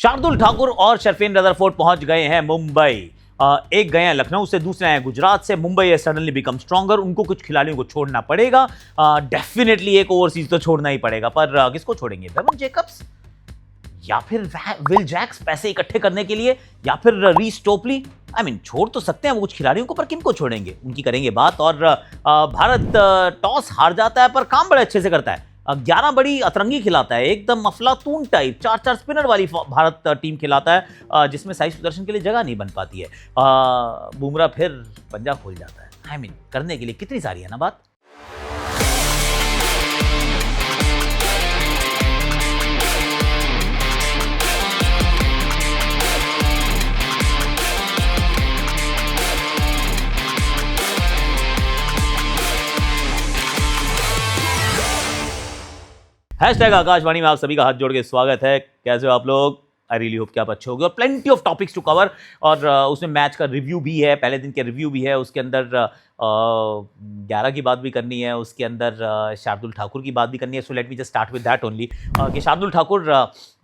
शार्दुल ठाकुर और शर्फेन रदरफोर्ड पहुंच गए हैं मुंबई। एक गए हैं लखनऊ से, दूसरे हैं गुजरात से। मुंबई है सडनली बिकम स्ट्रॉन्गर। उनको कुछ खिलाड़ियों को छोड़ना पड़ेगा। डेफिनेटली एक ओवरसीज तो छोड़ना ही पड़ेगा, पर किसको छोड़ेंगे? बेवन जैकब्स या फिर विल जैक्स पैसे इकट्ठे करने के लिए, या फिर रीस टोपली? छोड़ तो सकते हैं वो कुछ खिलाड़ियों को, पर किनको छोड़ेंगे उनकी करेंगे बात। और भारत टॉस हार जाता है पर काम बड़े अच्छे से करता है। 11 बड़ी अतरंगी खिलाता है, एकदम अफलातून टाइप 4-4 स्पिनर वाली भारत टीम खिलाता है, जिसमें साई सुदर्शन के लिए जगह नहीं बन पाती है। बुमराह फिर पंजा खोल जाता है। करने के लिए कितनी सारी है ना बात। हैशटैग आकाशवाणी में आप सभी का हाथ जोड़ के स्वागत है। कैसे हो आप लोग? आई रियली होप कि आप अच्छे होंगे। और plenty of topics to cover, और उसमें मैच का रिव्यू भी है, पहले दिन के रिव्यू भी है, उसके अंदर 11 की बात भी करनी है, उसके अंदर शार्दुल ठाकुर की बात भी करनी है। So let me just start with that only कि शार्दुल ठाकुर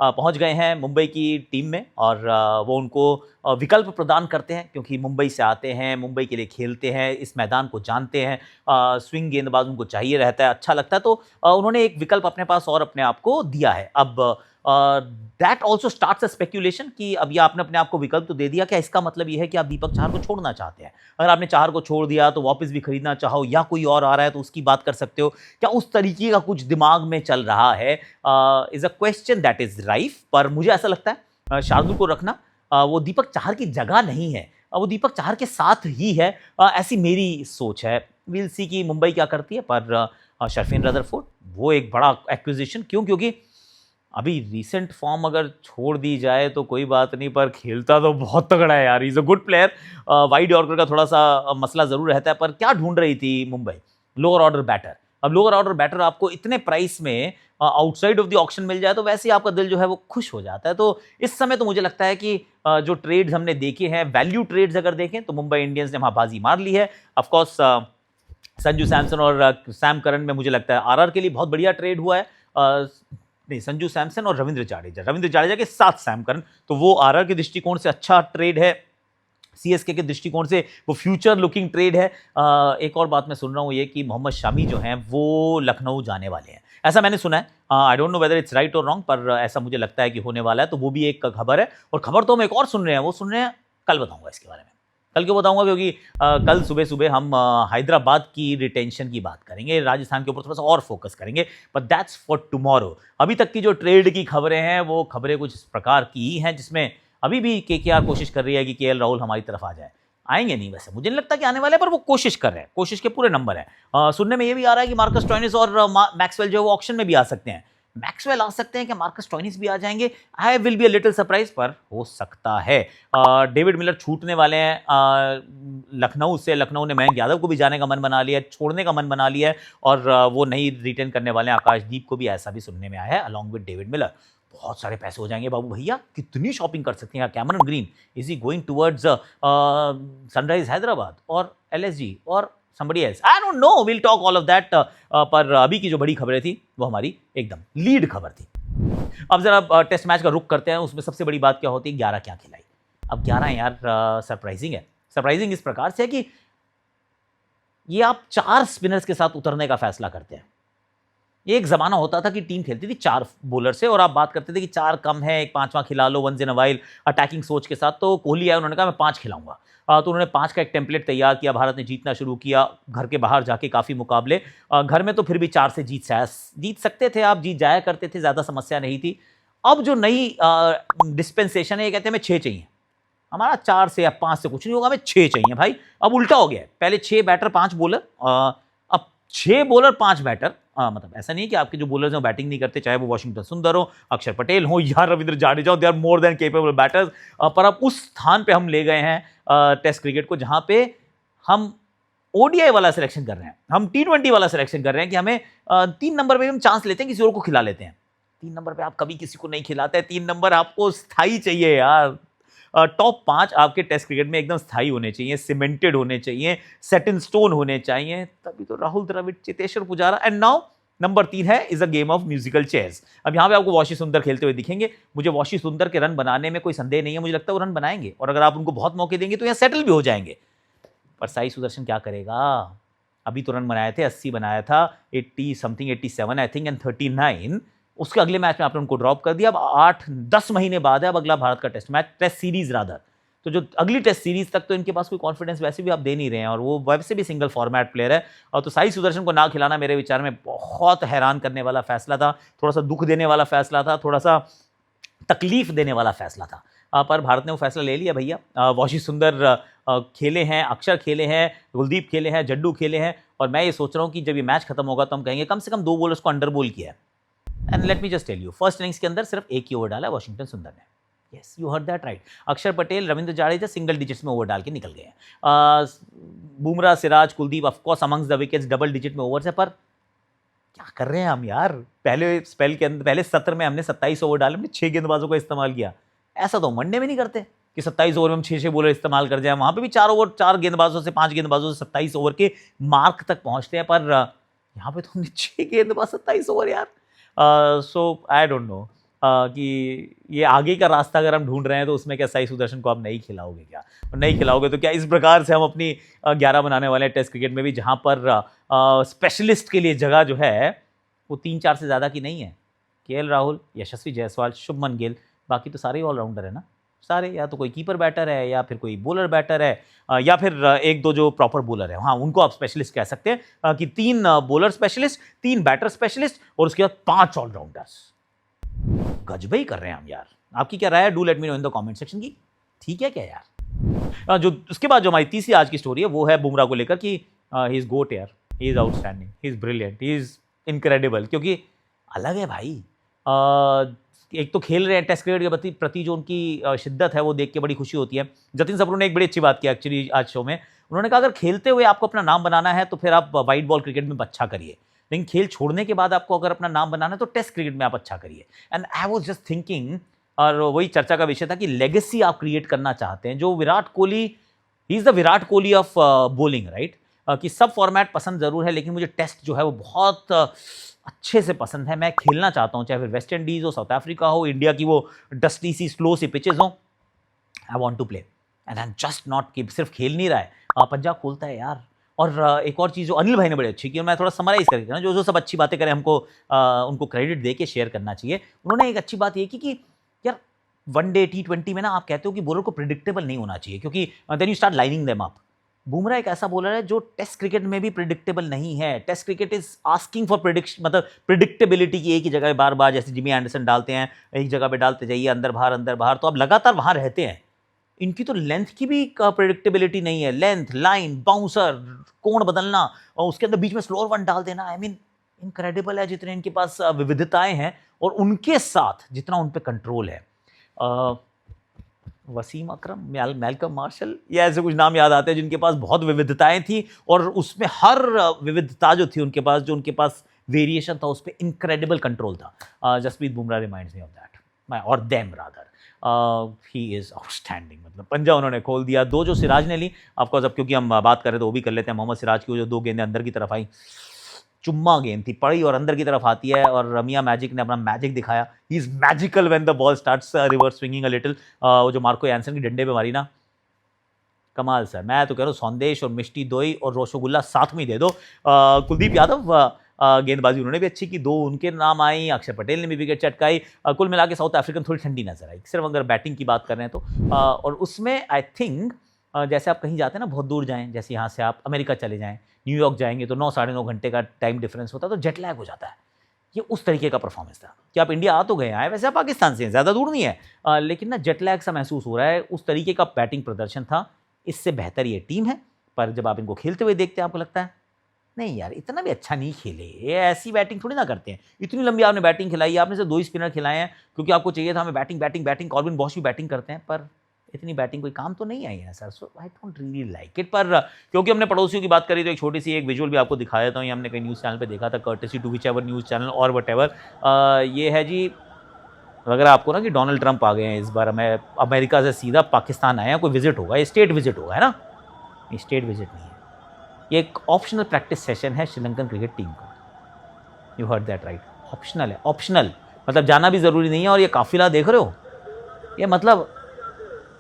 पहुंच गए हैं मुंबई की टीम में, और वो उनको विकल्प प्रदान करते हैं क्योंकि मुंबई से आते हैं, मुंबई के लिए खेलते हैं, इस मैदान को जानते हैं। स्विंग गेंदबाज उनको चाहिए रहता है, अच्छा लगता है, तो उन्होंने एक विकल्प अपने पास और अपने आप को दिया है। अब that also starts a speculation कि अब ये आपने अपने आप को विकल्प तो दे दिया, क्या इसका मतलब ये है कि आप दीपक चाहर को छोड़ना चाहते हैं? अगर आपने चाहर को छोड़ दिया तो वापस भी खरीदना चाहो, या कोई और आ रहा है तो उसकी बात कर सकते हो, क्या उस तरीके का कुछ दिमाग में चल रहा है? Is a question that is rife. पर मुझे ऐसा लगता है शार्दुल को रखना वो दीपक चाहर की जगह नहीं है, वो दीपक चाहर के साथ ही है, ऐसी मेरी सोच है। विल सी कि मुंबई क्या करती है। पर शर्फेन रदरफोर्ड वो एक बड़ा एक्विजिशन, क्योंकि अभी रीसेंट फॉर्म अगर छोड़ दी जाए तो कोई बात नहीं, पर खेलता तो बहुत तगड़ा है यार। Is a good player. Wide yorker का थोड़ा सा मसला ज़रूर रहता है, पर क्या ढूंढ रही थी मुंबई? Lower order batter. अब लोअर ऑर्डर बैटर आपको इतने प्राइस में आउटसाइड ऑफ द ऑक्शन मिल जाए तो वैसे ही आपका दिल जो है वो खुश हो जाता है। तो इस समय तो मुझे लगता है कि जो ट्रेड्स हमने देखे हैं, वैल्यू ट्रेड्स अगर देखें तो मुंबई इंडियंस ने वहाँ बाजी मार ली है। ऑफकोर्स संजू सैमसन और सैम करन में मुझे लगता है आरआर के लिए बहुत बढ़िया ट्रेड हुआ है। नहीं, संजू सैमसन और रविंद्र जाडेजा के साथ सैम करन, तो वो आरआर के दृष्टिकोण से अच्छा ट्रेड है। सीएसके के दृष्टिकोण से वो फ्यूचर लुकिंग ट्रेड है। एक और बात मैं सुन रहा हूँ ये कि मोहम्मद शामी जो हैं वो लखनऊ जाने वाले हैं, ऐसा मैंने सुना है। I don't know whether it's right और रॉन्ग, पर ऐसा मुझे लगता है कि होने वाला है, तो वो भी एक खबर है। और खबर तो हम एक और सुन रहे हैं, वो सुन रहे हैं, कल बताऊंगा इसके बारे में। कल क्यों बताऊंगा? क्योंकि कल सुबह सुबह हम हैदराबाद की रिटेंशन की बात करेंगे, राजस्थान के ऊपर थोड़ा सा और फोकस करेंगे, बट दैट्स फॉर टुमारो। अभी तक की जो ट्रेड की खबरें हैं वो खबरें कुछ इस प्रकार की ही हैं, जिसमें अभी भी केकेआर कोशिश कर रही है कि केएल राहुल हमारी तरफ आ जाए। आएंगे नहीं, वैसे मुझे नहीं लगता कि आने वाले, पर वो कोशिश कर रहे हैं, कोशिश के पूरे नंबर है। सुनने में ये भी आ रहा है कि मार्कस स्टोइनिस और मैक्सवेल जो है वो ऑक्शन में भी आ सकते हैं। मैक्सवेल आ सकते हैं, क्या मार्कस स्टोइनिस भी आ जाएंगे? I will be a little surprise, पर हो सकता है। डेविड मिलर छूटने वाले हैं लखनऊ से। लखनऊ ने मयंक यादव को भी जाने का मन बना लिया है, छोड़ने का मन बना लिया है, और वो नहीं रिटेन करने वाले हैं आकाशदीप को भी, ऐसा भी सुनने में आया है, अलॉन्ग विद डेविड मिलर। बहुत सारे पैसे हो जाएंगे बाबू भैया, कितनी शॉपिंग कर सकते हैं। Cameron green, is he going towards sunrise Hyderabad और एलएसजी और somebody else? I don't know, we'll talk all of that। पर अभी की जो बड़ी खबरें थी वो हमारी एकदम लीड खबर थी। अब जरा टेस्ट मैच का रुख करते हैं। उसमें सबसे बड़ी बात क्या होती है? 11 क्या खिलाई। अब 11 यार सरप्राइजिंग है। सरप्राइजिंग इस प्रकार से है कि ये आप 4 स्पिनर्स के साथ उतरने का फैसला करते हैं। एक जमाना होता था कि टीम खेलती थी 4 बॉलर से, और आप बात करते थे कि 4 कम है, एक 5वां खिला लो once in a while, attacking सोच के साथ। तो कोहली आया, उन्होंने कहा मैं 5 खिलाऊंगा। तो उन्होंने 5 का एक टेम्पलेट तैयार किया। भारत ने जीतना शुरू किया, घर के बाहर जाके काफ़ी मुकाबले। घर में तो फिर भी 4 से जीत सकते थे, आप जीत जाया करते थे, ज़्यादा समस्या नहीं थी। अब जो नई डिस्पेंसेशन है, ये कहते हैं हमें 6 चाहिए। हमारा 4 से या 5 से कुछ नहीं होगा, हमें 6 चाहिए भाई। अब उल्टा हो गया है, पहले 6 बैटर 5 बॉलर, अब 6 बॉलर 5 बैटर। मतलब ऐसा नहीं है कि आपके जो बॉलर्स हैं वो बैटिंग नहीं करते, चाहे वो वॉशिंगटन सुंदर हो, अक्षर पटेल हो या रविंद्र जाडेजा हो, they are more than capable batters. पर अब उस स्थान पे हम ले गए हैं टेस्ट क्रिकेट को, जहां पे हम ओडीआई वाला सिलेक्शन कर रहे हैं, हम T20 वाला सिलेक्शन कर रहे हैं कि हमें 3 नंबर पे हम चांस लेते हैं, किसी और को खिला लेते हैं। 3 नंबर पे आप कभी किसी को नहीं खिलाते। 3 नंबर आपको स्थायी चाहिए यार। टॉप 5 आपके टेस्ट क्रिकेट में एकदम स्थायी होने चाहिए, सीमेंटेड होने चाहिए, सेट इन स्टोन होने चाहिए, तभी तो Rahul Dravid, Cheteshwar Pujara and now number 3 है is a game of musical chairs. अब यहाँ पे आपको वॉशी सुंदर खेलते हुए दिखेंगे। मुझे वॉशी सुंदर के रन बनाने में कोई संदेह नहीं है, मुझे लगता है वो रन बनाएंगे, और अगर आप उनको बहुत मौके देंगे तो यहाँ सेटल भी हो जाएंगे। पर साई सुदर्शन क्या करेगा? अभी तो रन बनाए थे, 80 बनाया था, 80 समथिंग, 87 आई थिंक एंड 39। उसके अगले मैच में आपने उनको ड्रॉप कर दिया। अब 8-10 महीने बाद है अब अगला भारत का test match, test series rather. तो जो अगली टेस्ट सीरीज तक तो इनके पास कोई कॉन्फिडेंस वैसे भी आप दे नहीं रहे हैं, और वो वैसे भी सिंगल फॉर्मेट प्लेयर है। और तो साई सुदर्शन को ना खिलाना मेरे विचार में बहुत हैरान करने वाला फैसला था, थोड़ा सा दुख देने वाला फैसला था, थोड़ा सा तकलीफ देने वाला फैसला था। पर भारत ने वो फैसला ले लिया भैया। वॉशी सुंदर खेले हैं, अक्षर खेले हैं, कुलदीप खेले हैं, जड्डू खेले हैं, और मैं ये सोच रहा हूँ कि जब ये मैच खत्म होगा तो हम कहेंगे कम से कम 2 बॉलर्स को अंडर बोल किया है। And let me just tell you, first innings के अंदर सिर्फ एक ही ओवर डाला वॉशिंगटन सुंदर ने। Yes, you heard that right. अक्षर पटेल, रविंद्र जाडेजा सिंगल डिजिट्स में ओवर डाल के निकल गए हैं। Bumrah, Siraj, Kuldeep of course amongst the wickets double digit में ओवर्स है। पर क्या कर रहे हैं हम यार? पहले स्पेल के अंदर, पहले सत्र में हमने 27 ओवर डाले, हमने 6 गेंदबाजों का इस्तेमाल किया। ऐसा तो वनडे में नहीं करते कि 27 ओवर में हम 6 बॉलर इस्तेमाल कर जाए। वहां पे भी 4 गेंदबाजों से 5 गेंदबाजों से 27 ओवर के मार्क तक पहुंचते हैं, पर यहाँ पे तो हमने 6 गेंदबाज 27 ओवर यार। सो आई डोंट नो कि ये आगे का रास्ता अगर हम ढूंढ रहे हैं तो उसमें क्या साई सुदर्शन को आप नहीं खिलाओगे क्या? और नहीं खिलाओगे तो क्या इस प्रकार से हम अपनी 11 बनाने वाले टेस्ट क्रिकेट में भी, जहां पर स्पेशलिस्ट के लिए जगह जो है वो 3-4 से ज़्यादा की नहीं है। केएल राहुल, यशस्वी जायसवाल, शुभमन गिल, बाकी तो सारे ऑलराउंडर है ना सारे। या तो कोई कीपर बैटर है, या फिर कोई बॉलर बैटर है, या फिर 1-2 जो प्रॉपर बॉलर है, हाँ उनको आप स्पेशलिस्ट कह सकते हैं। कि 3 बॉलर स्पेशलिस्ट, 3 बैटर स्पेशलिस्ट, और उसके बाद 5 ऑलराउंडर्स। गजबे ही कर रहे हैं हम यार। आपकी क्या राय है? Do let me know in the comment section की। ठीक है क्या यार? जो उसके बाद जो हमारी तीसरी आज की स्टोरी है वो है बुमराह को लेकर कि ही इज गोट यार, ही is outstanding, he is brilliant, he is incredible. क्योंकि अलग है भाई। एक तो खेल रहे हैं टेस्ट क्रिकेट के प्रति जो उनकी शिद्दत है वो देख के बड़ी खुशी होती है। जतिन सबरू ने एक बड़ी अच्छी बात की एक्चुअली आज शो में। उन्होंने कहा अगर खेलते हुए आपको अपना नाम बनाना है तो फिर आप वाइट बॉल क्रिकेट में अच्छा करिए, लेकिन खेल छोड़ने के बाद आपको अगर अपना नाम बनाना है तो टेस्ट क्रिकेट में आप अच्छा करिए। And I was just thinking, और वही चर्चा का विषय था कि लेगेसी आप क्रिएट करना चाहते हैं। जो Virat Kohli, he is the Virat Kohli of bowling right. कि सब फॉर्मेट पसंद जरूर है, लेकिन मुझे टेस्ट जो है वो बहुत अच्छे से पसंद है। मैं खेलना चाहता हूँ, चाहे फिर वेस्ट इंडीज हो, साउथ अफ्रीका हो, इंडिया की वो डस्टी सी स्लो सी पिचेज हो, I want to play and I am just not कि सिर्फ खेल नहीं रहा है, पंजाब खोलता है यार। और एक और चीज़ जो अनिल भाई ने बड़ी अच्छी की, मैं थोड़ा समराइज करके ना, जो सब अच्छी बातें करें हमको उनको क्रेडिट दे के शेयर करना चाहिए। उन्होंने एक अच्छी बात ये की कि यार वनडे T20 में ना आप कहते हो कि बॉलर को प्रिडिक्टेबल नहीं होना चाहिए, क्योंकि then you start lining them up. Bumrah एक ऐसा बॉलर है जो टेस्ट क्रिकेट में भी प्रिडिक्टेबल नहीं है। Test cricket is asking for मतलब प्रिडिक्टेबिलिटी की। एक ही जगह बार बार जैसे जिमी एंडरसन डालते हैं, एक जगह पे डालते जाइए, अंदर बाहर, तो आप लगातार वहां रहते हैं। इनकी तो लेंथ की भी प्रिडिक्टेबिलिटी नहीं है। लेंथ, लाइन, बाउंसर, कोण बदलना, और उसके अंदर बीच में स्लोअर वन डाल देना। आई मीन इनक्रेडिबल है जितने इनके पास विविधताएं हैं, और उनके साथ जितना उन पे कंट्रोल है। वसीम अकरम, मैल्कम मार्शल, ये ऐसे कुछ नाम याद आते हैं जिनके पास बहुत विविधताएं थी, और उसमें हर विविधता जो थी उनके पास, जो उनके पास वेरिएशन था, उस पर इनक्रेडिबल कंट्रोल था। Jasprit Bumrah reminds me of that, और them rather. He is outstanding. मतलब पंजा उन्होंने खोल दिया। 2 जो सिराज ने ली, ऑफकोर्स अब क्योंकि हम बात कर रहे तो वो भी कर लेते हैं। मोहम्मद सिराज की जो 2 गेंदें अंदर की तरफ आई, चुम्मा गेंद थी, पड़ी और अंदर की तरफ आती है, और रमिया मैजिक ने अपना मैजिक दिखाया। He is magical when the ball starts reverse swinging a little. वो जो मार्को यानसन की डंडे पे मारी ना, कमाल सर। मैं तो कह रहा हूँ संदेश और मिष्टी दोई और रसगुल्ला साथ में दे दो। कुलदीप यादव गेंदबाजी उन्होंने भी अच्छी की, 2 उनके नाम आई। अक्षर पटेल ने भी विकेट चटकाई। कुल मिला के साउथ अफ्रीकन थोड़ी ठंडी नजर आई, सिर्फ अगर बैटिंग की बात कर रहे हैं तो। और उसमें आई थिंक जैसे आप कहीं जाते हैं ना, बहुत दूर जाएं, जैसे यहाँ से आप अमेरिका चले जाएं, न्यूयॉर्क जाएंगे तो 9-9.5 घंटे का टाइम डिफरेंस होता है, तो जेट लैग हो जाता है। ये उस तरीके का परफॉर्मेंस था कि आप इंडिया आ तो गए आए, वैसे आप पाकिस्तान से हैं, ज़्यादा दूर नहीं है, लेकिन ना जेट लैग सा महसूस हो रहा है। उस तरीके का बैटिंग प्रदर्शन था। इससे बेहतर ये टीम है, पर जब आप इनको खेलते हुए देखते हैं आपको लगता है नहीं यार इतना भी अच्छा नहीं खेले, ये ऐसी बैटिंग थोड़ी ना करते हैं। इतनी लंबी आपने बैटिंग खिलाई, आपने से 2 ही स्पिनर खिलाए हैं क्योंकि आपको चाहिए था हमें बैटिंग। कॉर्बिन बॉश भी बैटिंग करते हैं, पर इतनी बैटिंग कोई काम तो नहीं आई है sir. So I don't really like it. पर क्योंकि हमने पड़ोसियों की बात करी तो एक छोटी सी एक विजुअल भी आपको दिखा देता हूँ। ये हमने कहीं न्यूज़ चैनल पे देखा था, courtesy to whichever news channel और वट एवर। ये है जी, अगर आपको ना कि डोनाल्ड ट्रंप आ गए हैं इस बार, हमें अमेरिका से सीधा पाकिस्तान आए हैं, कोई विजिट होगा, स्टेट विजिट होगा, है ना? स्टेट विजिट नहीं है, ये एक ऑप्शनल प्रैक्टिस सेशन है श्रीलंकन क्रिकेट टीम का। You heard that right, optional है, ऑप्शनल, मतलब जाना भी ज़रूरी नहीं है। और ये काफिला देख रहे हो, ये मतलब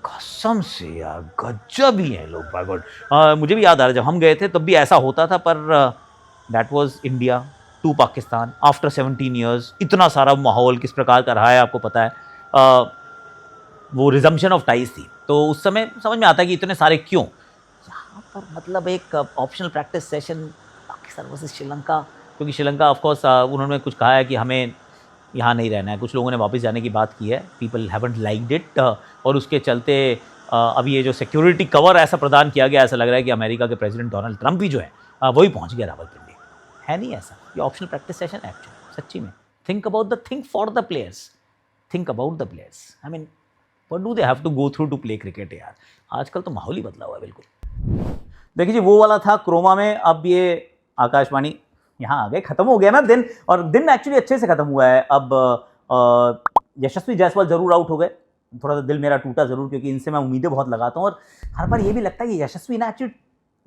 कसम से यार गजब ही है लोग पागल। मुझे भी याद आ रहा है जब हम गए थे तब भी ऐसा होता था, पर that was India to Pakistan after 17 years. इतना सारा माहौल किस प्रकार का रहा है आपको पता है। वो रिजम्पशन ऑफ टाइज थी, तो उस समय समझ में आता है कि इतने सारे क्यों। यहाँ पर मतलब एक optional practice session Pakistan versus Sri Lanka, क्योंकि श्रीलंका ऑफकोर्स उन्होंने कुछ कहा है कि हमें यहाँ नहीं रहना है, कुछ लोगों ने वापस जाने की बात की है, पीपल हैवंट लाइक्ड इट। और उसके चलते अभी ये जो सिक्योरिटी कवर ऐसा प्रदान किया गया, ऐसा लग रहा है कि अमेरिका के प्रेसिडेंट डोनाल्ड ट्रंप भी जो है वही पहुँच गया रावलपिंडी। है नहीं ऐसा, ये ऑप्शनल प्रैक्टिस सेशन है एक्चुअली सच्ची में। Think about the think for the players, think about the players. I mean what do they have to go through to play cricket यार। आजकल तो माहौल ही बदला हुआ है बिल्कुल। देखिए जी, वो वाला था क्रोमा में, अब ये आकाशवाणी यहाँ आ गए, खत्म हो गया ना दिन, और दिन एक्चुअली अच्छे से खत्म हुआ है। अब यशस्वी जायसवाल जरूर आउट हो गए, थोड़ा सा दिल मेरा टूटा जरूर, क्योंकि इनसे मैं उम्मीदें बहुत लगाता हूँ। और हर बार ये भी लगता है कि यशस्वी ना एक्चुअली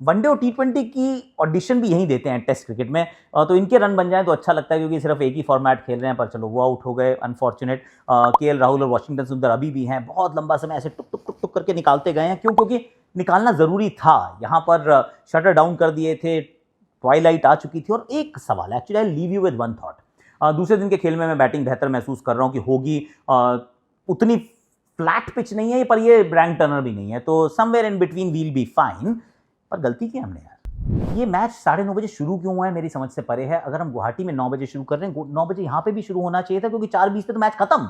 वनडे और T20 की ऑडिशन भी यहीं देते हैं टेस्ट क्रिकेट में, तो इनके रन बन जाए तो अच्छा लगता है, क्योंकि सिर्फ एक ही फॉर्मेट खेल रहे हैं। पर चलो वो आउट हो गए, अनफॉर्चुनेट। KL राहुल और वॉशिंगटन सुंदर अभी भी हैं, बहुत लंबा समय ऐसे टुक टुक टुक टुक करके निकालते गए हैं। क्यों? क्योंकि निकालना जरूरी था। यहाँ पर शटर डाउन कर दिए थे, ट्वाइलाइट आ चुकी थी। और एक सवाल actually, I leave you with one thought. दूसरे दिन के खेल में मैं बैटिंग बेहतर महसूस कर रहा हूँ कि होगी। उतनी फ्लैट पिच नहीं है पर ये ब्रैंक टर्नर भी नहीं है, तो somewhere in between will be fine. पर गलती की हमने यार, ये मैच 9:30 बजे शुरू क्यों हुआ है मेरी समझ से परे है। अगर हम गुवाहाटी में 9 बजे शुरू कर रहे हैं, 9 बजे यहाँ पे भी शुरू होना चाहिए था, क्योंकि 4:20 पे तो मैच खत्म।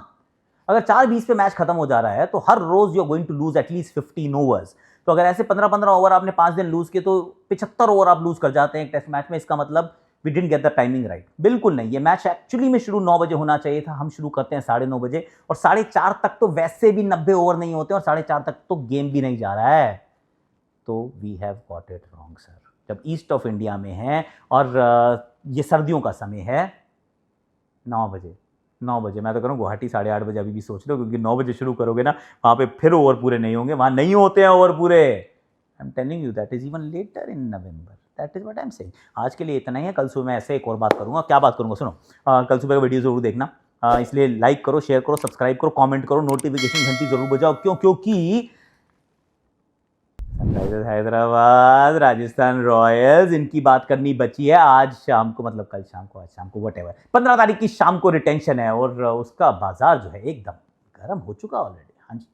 अगर 4:20 पे मैच खत्म हो जा रहा है तो हर रोज you are going to lose at least 15 overs. तो अगर ऐसे 15-15 ओवर आपने 5 दिन लूज किए तो 75 ओवर आप लूज कर जाते हैं एक टेस्ट मैच में। इसका मतलब we didn't get the timing right. बिल्कुल नहीं, ये मैच एक्चुअली में शुरू 9 बजे होना चाहिए था, हम शुरू करते हैं 9:30 बजे, और 4:30 तक तो वैसे भी 90 ओवर नहीं होते, और 4:30 तक तो गेम भी नहीं जा रहा है। तो we have got it wrong sir. जब ईस्ट ऑफ इंडिया में है और ये सर्दियों का समय है, 9 बजे, 9 बजे मैं तो करूँ गुवाहाटी 8:30 बजे अभी भी सोच लो, क्योंकि 9 बजे शुरू करोगे ना, वहाँ पे फिर ओवर पूरे नहीं होंगे, वहाँ नहीं होते हैं ओवर पूरे। I am telling you that is even later in November, that is what I am saying. आज के लिए इतना ही है, कल सुबह मैं ऐसे एक और बात करूँगा। क्या बात करूँगा सुनो, कल सुबह का वीडियो जरूर देखना, इसलिए लाइक करो, शेयर करो, सब्सक्राइब करो, कॉमेंट करो, नोटिफिकेशन घंटी जरूर बजाओ। क्यों? क्योंकि सनराइजर्स हैदराबाद, राजस्थान रॉयल्स, इनकी बात करनी बची है आज शाम को, मतलब कल शाम को, आज शाम को, व्हाटएवर 15 तारीख की शाम को रिटेंशन है, और उसका बाजार जो है एकदम गर्म हो चुका ऑलरेडी। हाँ जी।